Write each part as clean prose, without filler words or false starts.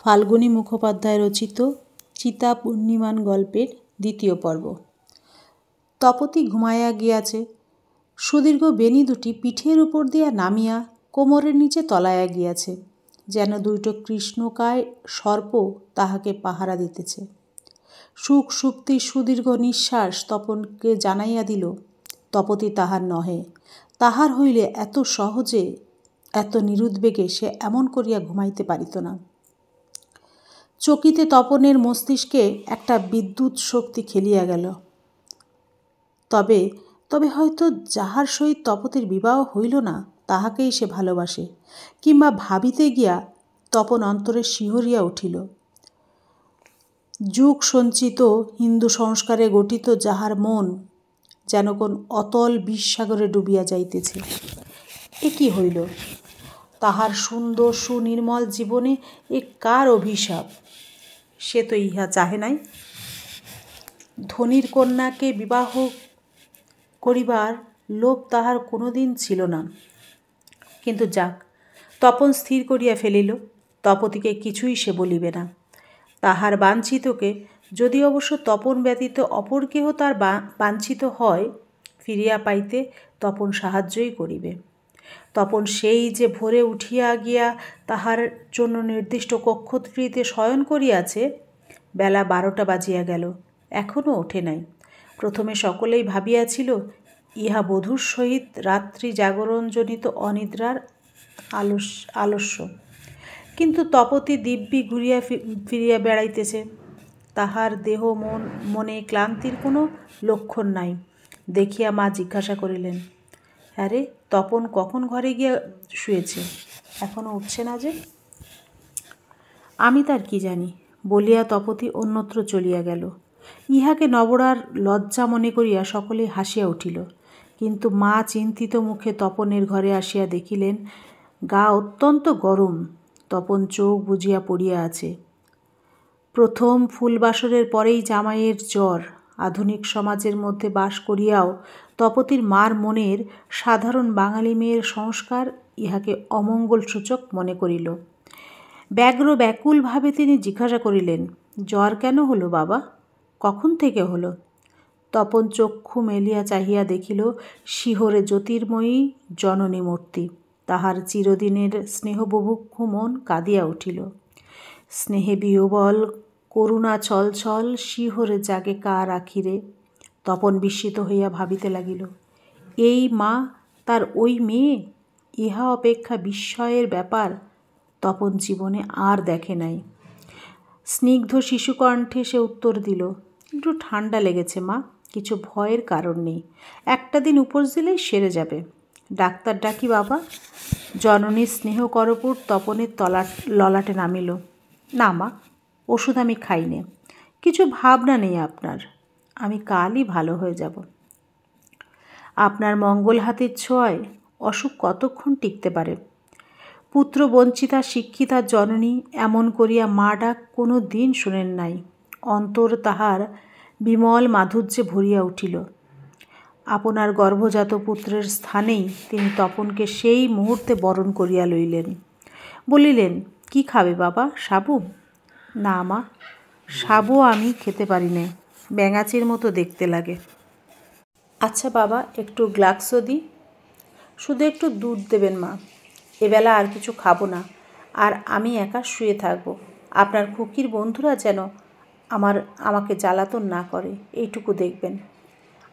ফাল্গুনী মুখোপাধ্যায় রচিত চিতা পূর্ণিমান গল্পের দ্বিতীয় পর্ব। তপতি ঘুমাইয়া গিয়াছে। সুদীর্ঘ বেণী দুটি পিঠের উপর দিয়া নামিয়া কোমরের নিচে তলাইয়া গিয়াছে, যেন দুইটো কৃষ্ণকায় সর্প তাহাকে পাহারা দিতেছে। সুখ সুপ্তির সুদীর্ঘ নিঃশ্বাস তপনকে জানাইয়া দিল, তপতি তাহার নহে। তাহার হইলে এত সহজে এত নিরুদ্বেগে সে এমন করিয়া ঘুমাইতে পারিত না। চকিতে তপনের মস্তিষ্কে একটা বিদ্যুৎ শক্তি খেলিয়া গেল। তবে তবে হয়তো যাহার সহিত তপতির বিবাহ হইল না তাহাকেই সে ভালোবাসে, কিংবা ভাবিতে গিয়া তপন অন্তরে শিহরিয়া উঠিল। যুগ সঞ্চিত হিন্দু সংস্কারে গঠিত যাহার মন যেন কোন অতল বিষসাগরে ডুবিয়া যাইতেছে। এ কি হইল? তাহার সুন্দর সুনির্মল জীবনে এ কার অভিশাপ? সে তো ইহা চাহে নাই। ধনীর কন্যাকে বিবাহ করিবার লোভ তাহার কোনোদিন ছিল না। কিন্তু যাক, তপন স্থির করিয়া ফেলিল, তপতিকে কিছুই সে বলিবে না। তাহার বাঞ্ছিতকে, যদি অবশ্য তপন ব্যতীত অপর কেহ তার বাঞ্ছিত হয়, ফিরিয়া পাইতে তপন সাহায্যই করিবে। তপন সেই যে ভোরে উঠিয়া গিয়া তাহার জন্য নির্দিষ্ট কক্ষত্রিতে শয়ন করিয়াছে, বেলা 12টা বাজিয়া গেল, এখনও ওঠে নাই। প্রথমে সকলেই ভাবিয়াছিল ইহা বধূর সহিত রাত্রি জাগরণজনিত অনিদ্রার আলস্য। কিন্তু তপতি দিব্যি ঘুরিয়া ফিরিয়া বেড়াইতেছে। তাহার দেহ মনে ক্লান্তির কোনো লক্ষণ নাই দেখিয়া মা জিজ্ঞাসা করিলেন, হ্যাঁ রে, তপন কখন ঘরে গিয়া শুয়েছে, এখনো উঠছে না যে? আমি তার কি জানি বলিয়া তপতি অন্যত্র চলিয়া গেল। ইহাকে নবরার লজ্জা মনে করিয়া সকলেই হাসিয়া উঠিল। কিন্তু মা চিন্তিত মুখে তপনের ঘরে আসিয়া দেখিলেন গা অত্যন্ত গরম। তপন চোখ বুজিয়া পড়িয়া আছে। প্রথম ফুলবাসরের পরেই জামাইয়ের জ্বর। আধুনিক সমাজের মধ্যে বাস করিয়াও তপতির মার মনের সাধারণ বাঙালি মেয়ের সংস্কার ইহাকে অমঙ্গলসূচক মনে করিল। ব্যগ্র ব্যাকুলভাবে তিনি জিজ্ঞাসা করিলেন, জ্বর কেন হলো বাবা? কখন থেকে হলো? তপন চক্ষু মেলিয়া চাহিয়া দেখিল শিহরে জ্যোতির্ময়ী জননী মূর্তি। তাহার চিরদিনের স্নেহবুভুক্ষু মন কাঁদিয়া উঠিল। স্নেহে বিহ্বল, করুণা ছলছল, শিহরে জাগে কার আখিরে। তপন বিস্মিত হইয়া ভাবিতে লাগিল, এই মা তার ওই মেয়ে? ইহা অপেক্ষা বিস্ময়ের ব্যাপার তপন জীবনে আর দেখে নাই। স্নিগ্ধ শিশুকণ্ঠে সে উত্তর দিল, একটু ঠান্ডা লেগেছে মা, কিছু ভয়ের কারণ নেই, একটা দিন উপোস দিলেই সেরে যাবে। ডাক্তার ডাকি বাবা? জননীর স্নেহ করপুর তপনের ললাটে নামিল। না মা, ওষুধ আমি খাই নে, কিছু ভাবনা নেই আপনার, আমি কালই ভালো হয়ে যাব। আপনার মঙ্গল হাতের ছোঁয়ায় অসুখ কতক্ষণ টিকতে পারে? পুত্র বঞ্চিতা শিক্ষিতা জননী এমন করিয়া মা ডাক কোনো দিন শোনেন নাই। অন্তর তাহার বিমল মাধুর্যে ভরিয়া উঠিল। আপনার গর্ভজাত পুত্রের স্থানেই তিনি তপনকে সেই মুহূর্তে বরণ করিয়া লইলেন। বলিলেন, কি খাবে বাবা, সাবু? না মা, সাবু আমি খেতে পারি না, ব্যাঙাচির মতো দেখতে লাগে। আচ্ছা বাবা, একটু গ্লাক্সো দিই? শুধু একটু দুধ দেবেন মা, এবেলা আর কিছু খাবো না, আর আমি একা শুয়ে থাকবো। আপনার খুকির বন্ধুরা যেন আমাকে জ্বালাতন না করে, এইটুকু দেখবেন।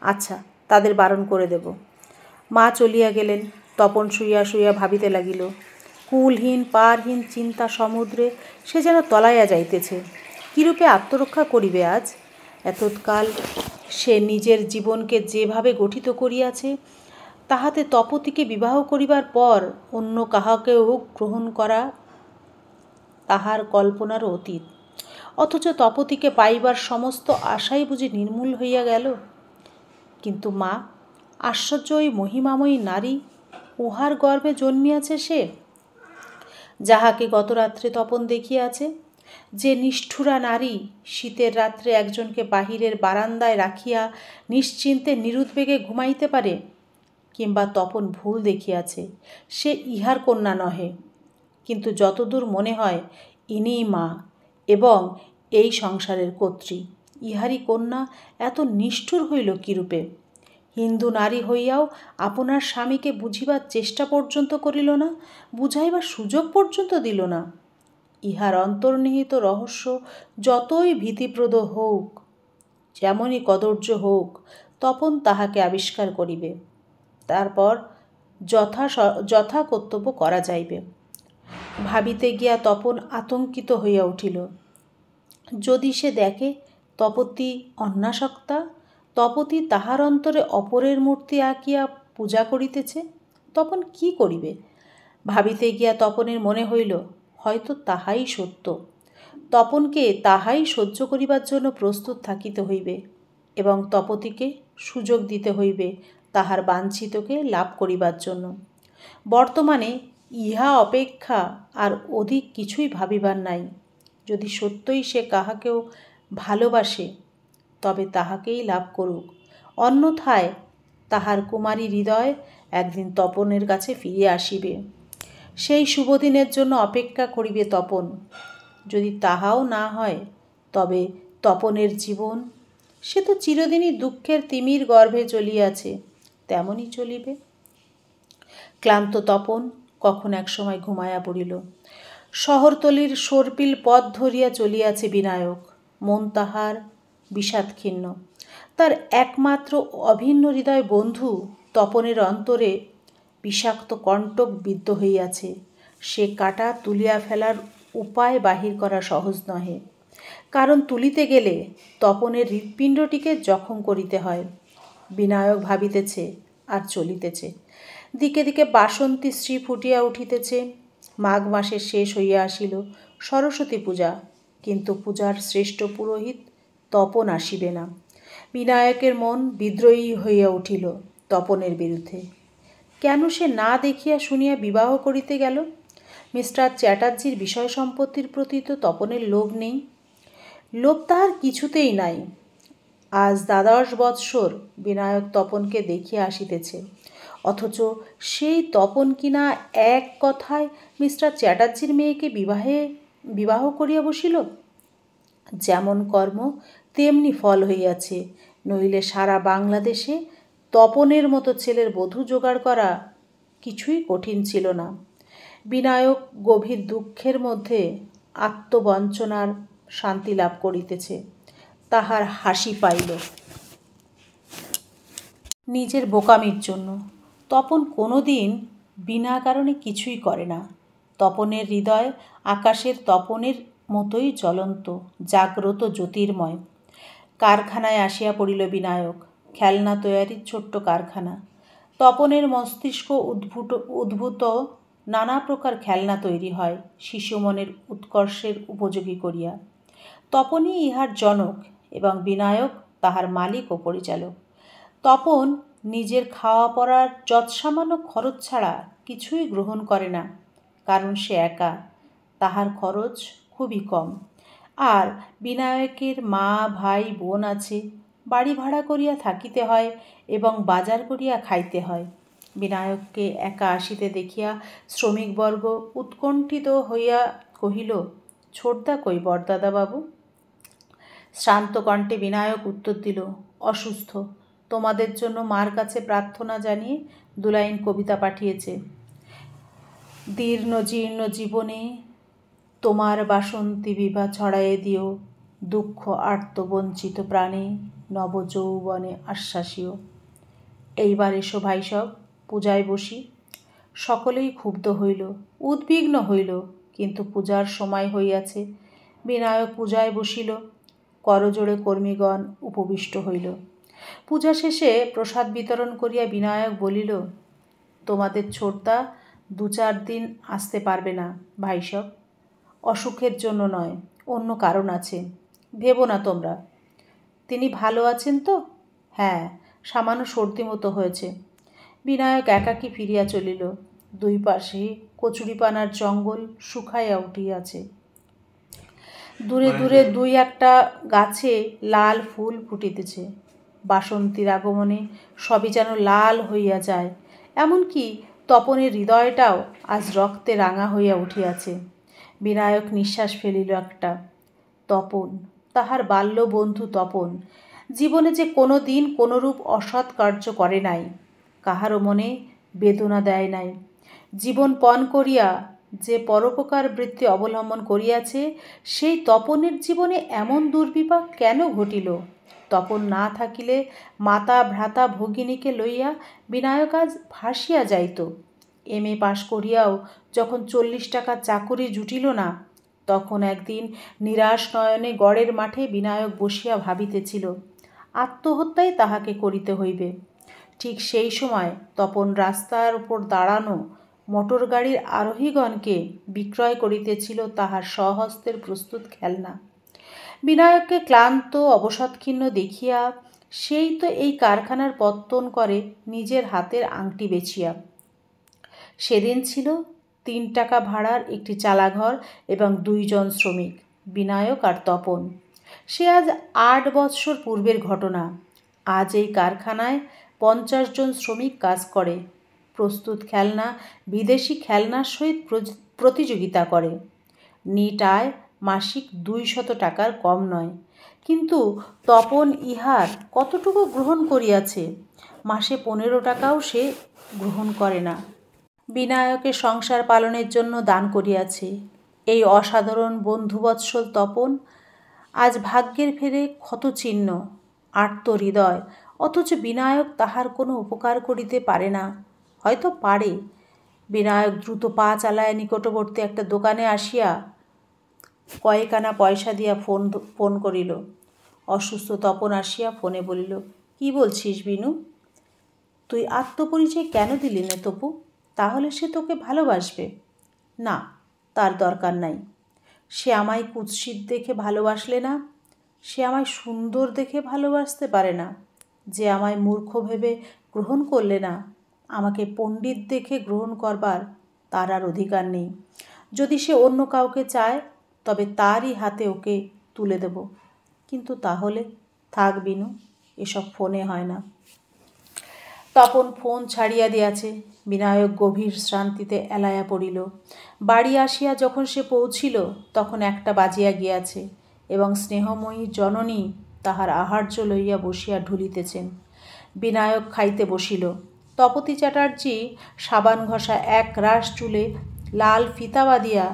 আচ্ছা, তাদের বারণ করে দেব। মা চলিয়া গেলেন। তপন শুইয়া শুইয়া ভাবিতে লাগিল। কুলহীন পারহীন চিন্তা সমুদ্রে সে যেন তলাইয়া যাইতেছে। কিরূপে আত্মরক্ষা করিবে আজ? এতৎকাল সে নিজের জীবনকে যেভাবে গঠিত করিয়াছে, তাহাতে তপতিকে বিবাহ করিবার পর অন্য কাহাকেও গ্রহণ করা তাহার কল্পনারও অতীত। অথচ তপতিকে পাইবার সমস্ত আশাই বুঝি নির্মূল হইয়া গেল। কিন্তু মা, আশ্চর্য ওই মহিমাময়ী নারী, উহার গর্ভে জন্মিয়াছে সে, যাহাকে গত রাত্রে তপন দেখিয়াছে। যে নিষ্ঠুরা নারী শীতের রাত্রে একজনকে বাহিরের বারান্দায় রাখিয়া নিশ্চিন্তে নিরুদ্বেগে ঘুমাইতে পারে। কিংবা তপন ভুল দেখিয়াছে, সে ইহার কন্যা নহে। কিন্তু যতদূর মনে হয় ইনিই মা এবং এই সংসারের কর্ত্রী। ইহারি কন্যা এত নিষ্ঠুর হইল কিরূপে? হিন্দু নারী হইয়াও আপনার স্বামীকে বুঝিবার চেষ্টা পর্যন্ত করিল না, বুঝাইবার সুযোগ পর্যন্ত দিল না। ইহার অন্তর্নিহিত রহস্য যতই ভীতিপ্রদ হোক, যেমনই কদর্য হোক, তপন তাহাকে আবিষ্কার করিবে। তারপর যথা কর্তব্য করা যাইবে। ভাবিতে গিয়া তপন আতঙ্কিত হইয়া উঠিল। যদি সে দেখে তপতি অন্যাসক্তা, তপতি তাহার অন্তরে অপরের মূর্তি আঁকিয়া পূজা করিতেছে, তপন কি করিবে? ভাবিতে গিয়া তপনের মনে হইল হয়তো তাহাই সত্য। তপনকে তাহাই সহ্য করিবার জন্য প্রস্তুত থাকিতে হইবে এবং তপতিকে সুযোগ দিতে হইবে তাহার বাঞ্ছিতকে লাভ করিবার জন্য। বর্তমানে ইহা অপেক্ষা আর অধিক কিছুই ভাবিবার নাই। যদি সত্যই সে কাহাকেও ভালোবাসে তবে তাহাকেই লাভ করুক, অন্যথায় তাহার কুমারী হৃদয় একদিন তপনের কাছে ফিরিয়া আসিবে। সেই শুভদিনের জন্য অপেক্ষা করিবে তপন। যদি তাহাও না হয় তবে তপনের জীবন, সে তো চিরদিনই দুঃখের তিমির গর্ভে চলিয়াছে, তেমনই চলিবে। ক্লান্ত তপন কখন এক সময় ঘুমাইয়া পড়িল। শহরতলির সর্পিল পথ ধরিয়া চলিয়াছে বিনায়ক। মন তাহার বিষাদক্ষীণ্ণ। তার একমাত্র অভিন্ন হৃদয় বন্ধু তপনের অন্তরে বিষাক্ত কণ্টক বিদ্ধ হইয়াছে। সে কাটা তুলিয়া ফেলার উপায় বাহির করা সহজ নহে, কারণ তুলিতে গেলে তপনের হৃৎপিণ্ডটিকে জখম করিতে হয়। বিনায়ক ভাবিতেছে আর চলিতেছে। দিকে দিকে বাসন্তী শ্রী ফুটিয়া উঠিতেছে। মাঘ মাসের শেষ হইয়া আসিল, সরস্বতী পূজা, কিন্তু পূজার শ্রেষ্ঠ পুরোহিত তপন আসিবে না। বিনায়কের মন বিদ্রোহী হইয়া উঠিল তপনের বিরুদ্ধে। কেন সে না দেখিয়া শুনিয়া বিবাহ করিতে গেল? মিস্টার চ্যাটার্জির বিষয় সম্পত্তির প্রতি তো তপনের লোভ নেই। লোভ তাহার কিছুতেই নাই। আজ 12 বৎসর বিনায়ক তপনকে দেখিয়া আসিতেছে, অথচ সেই তপন কিনা এক কথায় মিস্টার চ্যাটার্জির মেয়েকে বিবাহ করিয়া বসিল। যেমন কর্ম তেমনি ফল হইয়াছে, নইলে সারা বাংলাদেশে তপনের মতো ছেলের বধূ জোগাড় করা কিছুই কঠিন ছিল না। বিনায়ক গভীর দুঃখের মধ্যে আত্মবঞ্চনার শান্তি লাভ করিতেছে। তাহার হাসি পাইল নিজের বোকামির জন্য। তপন কোনো দিন বিনা কারণে কিছুই করে না। তপনের হৃদয় আকাশের তপনের মতোই জ্বলন্ত, জাগ্রত, জ্যোতির্ময়। কারখানায় আসিয়া পড়িল বিনায়ক। খেলনা তৈয়ারির ছোট্ট কারখানা। তপনের মস্তিষ্ক উদ্ভূত নানা প্রকার খেলনা তৈরি হয় শিশু মনের উৎকর্ষের উপযোগী করিয়া। তপনই ইহার জনক এবং বিনায়ক তাহার মালিক ও পরিচালক। তপন নিজের খাওয়া পড়ার যৎসামান্য খরচ ছাড়া কিছুই গ্রহণ করে না, কারণ সে একা, তাহার খরচ খুবই কম। আর বিনায়কের মা, ভাই, বোন আছে। বাড়ি ভাড়া করিয়া থাকিতে হয় এবং বাজার করিয়া খাইতে হয়। বিনায়ককে একা আসিতে দেখিয়া শ্রমিকবর্গ উৎকণ্ঠিত হইয়া কহিল, ছোটদা কই বরদাদা বাবু? শ্রান্ত কণ্ঠে বিনায়ক উত্তর দিল, অসুস্থ। তোমাদের জন্য মার কাছে প্রার্থনা জানিয়ে 2 লাইন কবিতা পাঠিয়েছে। দীর্ণ জীর্ণ জীবনে তোমার বাসন্তী বিভা ছড়াইয়ে দিও, দুঃখ আর্ত বঞ্চিত প্রাণে নব যৌবনে আশ্বাসীয়। এইবার এসো ভাই সব, পূজায় বসি। সকলেই ক্ষুব্ধ হইল, উদ্বিগ্ন হইল, কিন্তু পূজার সময় হইয়াছে। বিনায়ক পূজায় বসিল। করজোড়ে কর্মীগণ উপবিষ্ট হইল। পূজা শেষে প্রসাদ বিতরণ করিয়া বিনায়ক বলিল, তোমাদের ছোটদা 2-4 দিন আসতে পারবে না ভাইসব। অসুখের জন্য নয়, অন্য কারণ আছে, ভেবো না তোমরা। তিনি ভালো আছেন তো? হ্যাঁ, সামান্য সর্দি মতো হয়েছে। বিনায়ক একাকী ফিরিয়া চলিল। 2 পাশে কচুরিপানার জঙ্গল শুকাইয়া উঠিয়াছে। দূরে দূরে 2-1টা গাছে লাল ফুল ফুটিতেছে। বাসন্তীর আগমনে সবই যেন লাল হইয়া যায়। এমনকি তপনের হৃদয়টাও আজ রক্তে রাঙা হইয়া উঠিয়াছে। বিনায়ক নিঃশ্বাস ফেলিল একটা। তপন, তাহার বাল্য বন্ধু তপন, জীবনে যে কোনো দিন কোনোরূপ অসৎ কার্য করে নাই, কাহারও মনে বেদনা দেয় নাই। জীবন পণ করিয়া যে পরোপকার বৃত্তি অবলম্বন করিয়াছে, সেই তপনের জীবনে এমন দুর্বিপাক কেন ঘটিল? তপন না থাকিলে মাতা ভ্রাতা ভগিনীকে লইয়া বিনায়ক আজ ভাসিয়া যাইত। MA পাশ করিয়াও যখন 40 টাকার চাকুরি জুটিল না, তখন একদিন নিরাশ নয়নে গড়ের মাঠে বিনায়ক বসিয়া ভাবিতেছিল আত্মহত্যাই তাহাকে করিতে হইবে। ঠিক সেই সময় তপন রাস্তার উপর দাঁড়ানো মোটর গাড়ির আরোহীগণকে বিক্রয় করিতেছিল তাহার স্বহস্তের প্রস্তুত খেলনা। বিনায়ককে ক্লান্ত অবসাদক্ষীণ্ণ দেখিয়া সেই তো এই কারখানার পত্তন করে নিজের হাতের আংটি বেচিয়া। সেদিন ছিল 3 টাকা ভাড়ার একটি চালাঘর এবং 2 জন শ্রমিক, বিনায়ক আর তপন। সে আজ 8 বৎসর পূর্বের ঘটনা। আজ এই কারখানায় 50 জন শ্রমিক কাজ করে। প্রস্তুত খেলনা বিদেশি খেলনার সহিত প্রতিযোগিতা করে। নিট আয় মাসিক 200 টাকার কম নয়। কিন্তু তপন ইহার কতটুকু গ্রহণ করিয়াছে? মাসে 15 টাকাও সে গ্রহণ করে না। বিনায়কের সংসার পালনের জন্য দান করিয়াছে। এই অসাধারণ বন্ধুবৎসল তপন আজ ভাগ্যের ফেরে ক্ষতচিহ্ন, আর্তহৃদয়, অথচ বিনায়ক তাহার কোনো উপকার করিতে পারে না। হয়তো পারে। বিনায়ক দ্রুত পা চালায় নিকটবর্তী একটা দোকানে আসিয়া কয়েকানা পয়সা দিয়া ফোন করিল। অসুস্থ তপন আসিয়া ফোনে বলিল, কি বলছিস বিনু? তুই আত্মপরিচয় কেন দিলি না তপু? তাহলে সে তোকে ভালোবাসবে। না, তার দরকার নাই। সে আমায় কুৎসিত দেখে ভালোবাসলে না, সে আমায় সুন্দর দেখে ভালোবাসতে পারে না। যে আমায় মূর্খ ভেবে গ্রহণ করলে না, আমাকে পণ্ডিত দেখে গ্রহণ করবার তার আর অধিকার নেই। যদি সে অন্য কাউকে চায়, তবে তারই হাতে ওকে তুলে দেব। কিন্তু তাহলে থাক বিনু, এসব ফোনে হয় না। তপন ফোন ছাড়িয়া দিয়াছে। বিনায়ক গভীর শ্রান্তিতে এলাইয়া পড়িল। বাড়ি আসিয়া যখন সে পৌঁছিল, তখন 1টা বাজিয়া গিয়াছে এবং স্নেহময়ী জননী তাহার আহার্য লইয়া বসিয়া ঢুলিতেছেন। বিনায়ক খাইতে বসিল। তপতী চ্যাটার্জি সাবান ঘষা এক রাশ চুলে লাল ফিতা বাঁধিয়া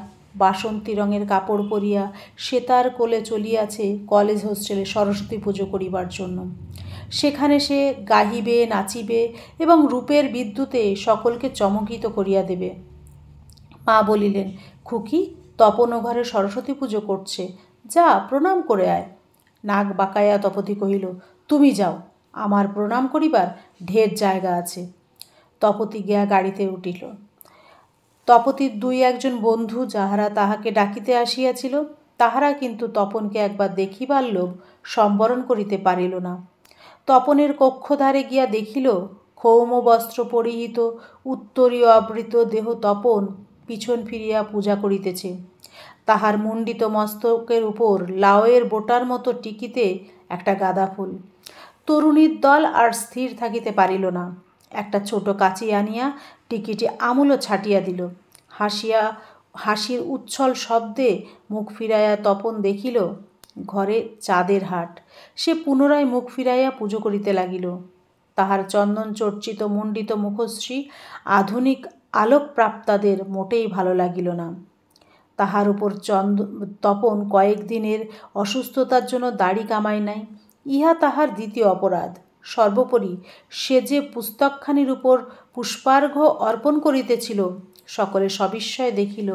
বাসন্তী রঙের কাপড় পরিয়া সেতার কোলে চলিয়াছে কলেজ হোস্টেলে সরস্বতী পুজো করিবার জন্য। সেখানে সে গাহিবে, নাচিবে এবং রূপের বিদ্যুতে সকলকে চমকিত করিয়া দেবে। মা বলিলেন, খুকি, তপন ও ঘরে সরস্বতী পুজো করছে, যা প্রণাম করে আয়। নাক বাঁকাইয়া তপতী কহিল, তুমি যাও, আমার প্রণাম করিবার ঢের জায়গা আছে। তপতী গিয়া গাড়িতে উঠিল। তপতীর 2-1 বন্ধু যাহারা তাহাকে ডাকিতে আসিয়াছিল, তাহারা কিন্তু তপনকে একবার দেখিবার লোভ সম্বরণ করিতে পারিল না। তপনের কক্ষদ্বারে গিয়া দেখিল, ক্ষৌম বস্ত্র পরিহিত উত্তরীয় আবৃত দেহ তপন পিছন ফিরিয়া পূজা করিতেছে। তাহার মুণ্ডিত মস্তকের উপর লাউয়ের বোটার মতো টিকিতে একটা গাঁদা ফুল। তরুণীর দল আর স্থির থাকিতে পারিল না। একটা ছোট কাঁচি আনিয়া টিকিটি আমূল ছাটিয়া দিল। হাসির উচ্ছল শব্দে মুখ ফিরাইয়া তপন দেখিল ঘরে চাঁদের হাট। সে পুনরায় মুখ ফিরাইয়া পুজো করিতে লাগিল। তাহার চন্দন চর্চিত মণ্ডিত মুখশ্রী আধুনিক আলোকপ্রাপ্তাদের মোটেই ভালো লাগিল না। তাহার উপর তপন কয়েকদিনের অসুস্থতার জন্য দাড়ি কামায় নাই, ইহা তাহার দ্বিতীয় অপরাধ। সর্বোপরি সে যে পুস্তকখানির উপর পুষ্পার্ঘ্য অর্পণ করিতেছিল, সকলে সবিস্ময়ে দেখিল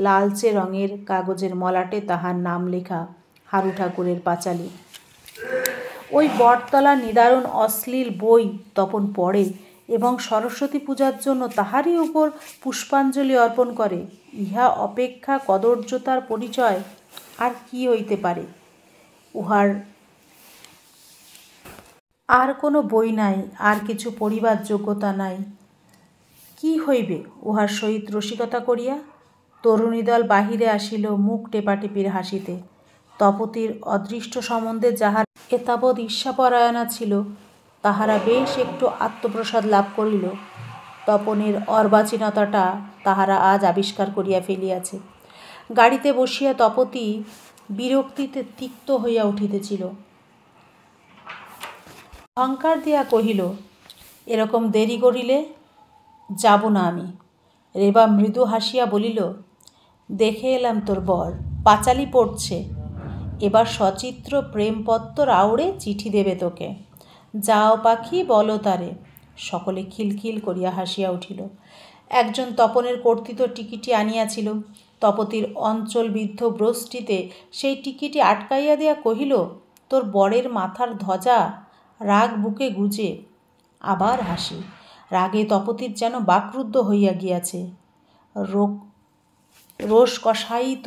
লালচে রঙের কাগজের মলাটে তাহার নাম লেখা, হারু ঠাকুরের পাঁচালী। ওই বটতলা নিদারুণ অশ্লীল বই তপন পড়ে এবং সরস্বতী পূজার জন্য তাহারই উপর পুষ্পাঞ্জলি অর্পণ করে। ইহা অপেক্ষা কদর্যতার পরিচয় আর কি হইতে পারে? উহার আর কোনো বই নাই, আর কিছু পড়িবার যোগ্যতা নাই, কি হইবে উহার সহিত রসিকতা করিয়া? তরুণীদল বাহিরে আসিল মুখ টেপাটেপির হাসিতে। তপতীর অদৃষ্ট সম্বন্ধে যাহার এতাবৎ ঈর্ষাপরায়ণা ছিল, তাহারা বেশ একটু আত্মপ্রসাদ লাভ করিল। তপনের অর্বাচীনতাটা তাহারা আজ আবিষ্কার করিয়া ফেলিয়াছে। গাড়িতে বসিয়া তপতী বিরক্তিতে তিক্ত হইয়া উঠিতেছিল। অহংকার দিয়া কহিল, এরকম দেরি করিলে যাব না আমি। রেবা মৃদু হাসিয়া বলিল, দেখে এলাম তোর বর পাঁচালি পড়ছে, এবার সচিত্র প্রেমপত্তর আউড়ে চিঠি দেবে তোকে। যাও পাখি বলো তারে। সকলে খিলখিল করিয়া হাসিয়া উঠিল। একজন তপনের কর্তৃত টিকিটি আনিয়াছিল। তপতির অঞ্চলবিদ্ধ ব্রষ্টিতে সেই টিকিটি আটকাইয়া দিয়া কহিল, তোর বরের মাথার ধ্বজা। রাগ বুকে গুজে। আবার হাসি। রাগে তপতির যেন বাকরুদ্ধ হইয়া গিয়াছে। রোষ কষায়িত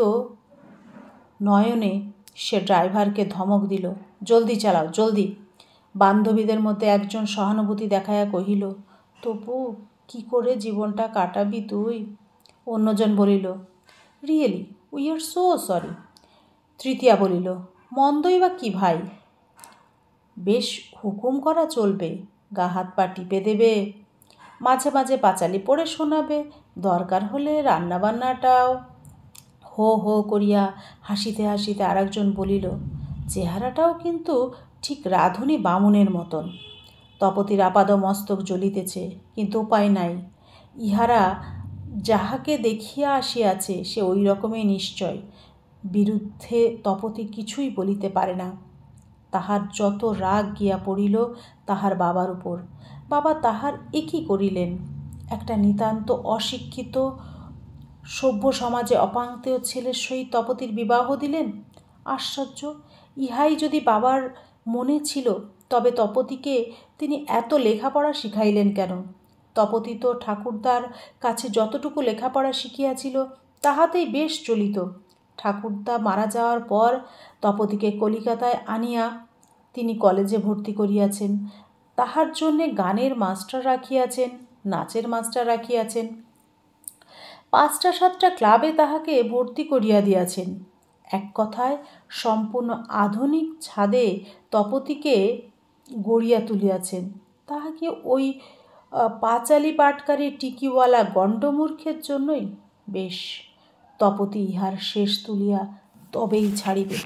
নয়নে সে ড্রাইভারকে ধমক দিল, জলদি চালাও, জলদি। বান্ধবীদের মধ্যে একজন সহানুভূতি দেখাইয়া কহিল, তপু, কি করে জীবনটা কাটাবি তুই? অন্যজন বলিল, really we are so sorry. তৃতীয়া বলিল, মন্দই বা কি ভাই, বেশ হুকুম করা চলবে, গা হাত পা টিপে দেবে, মাঝে মাঝে পাঁচালি পড়ে শোনাবে, দরকার হলে রান্নাবান্নাটাও। হো হো করিয়া হাসিতে হাসিতে আর একজন বলিল, চেহারাটাও কিন্তু ঠিক রাঁধুনি বামুনের মতন। তপতির আপাদ মস্তক জ্বলিতেছে, কিন্তু উপায় নাই। ইহারা যাহাকে দেখিয়া আসিয়াছে সে ওই রকমই নিশ্চয়। বিরুদ্ধে তপতি কিছুই বলিতে পারে না। তাহার যত রাগ গিয়া পড়িল তাহার বাবার উপর। বাবা তাহার একই করিলেন? একটা নিতান্ত অশিক্ষিত সভ্য সমাজে অপাংক্তেয় ছেলের সহিত তপতির বিবাহ দিলেন। আশ্চর্য! ইহাই যদি বাবার মনে ছিল, তবে তপতিকে তিনি এত লেখাপড়া শিখাইলেন কেন? তপতি তো ঠাকুরদার কাছে যতটুকু লেখাপড়া শিখিয়াছিল তাহাতেই বেশ চলিত। ঠাকুরদা মারা যাওয়ার পর তপতিকে কলিকাতায় আনিয়া তিনি কলেজে ভর্তি করিয়াছেন। তাহার জন্যে গানের মাস্টার রাখিয়াছেন, নাচের মাস্টার রাখিয়াছেন, 5-7টা ক্লাবে তাহাকে ভর্তি করিয়া দিয়াছেন। এক কথায় সম্পূর্ণ আধুনিক ছাদে তপতিকে গড়িয়া তুলিয়াছেন। তাহা কি ওই পাঁচালি পাটকারী টিকিওয়ালা গণ্ডমূর্খের জন্যই? বেশ, তপতি ইহার শেষ তুলিয়া তবেই ছাড়িবে।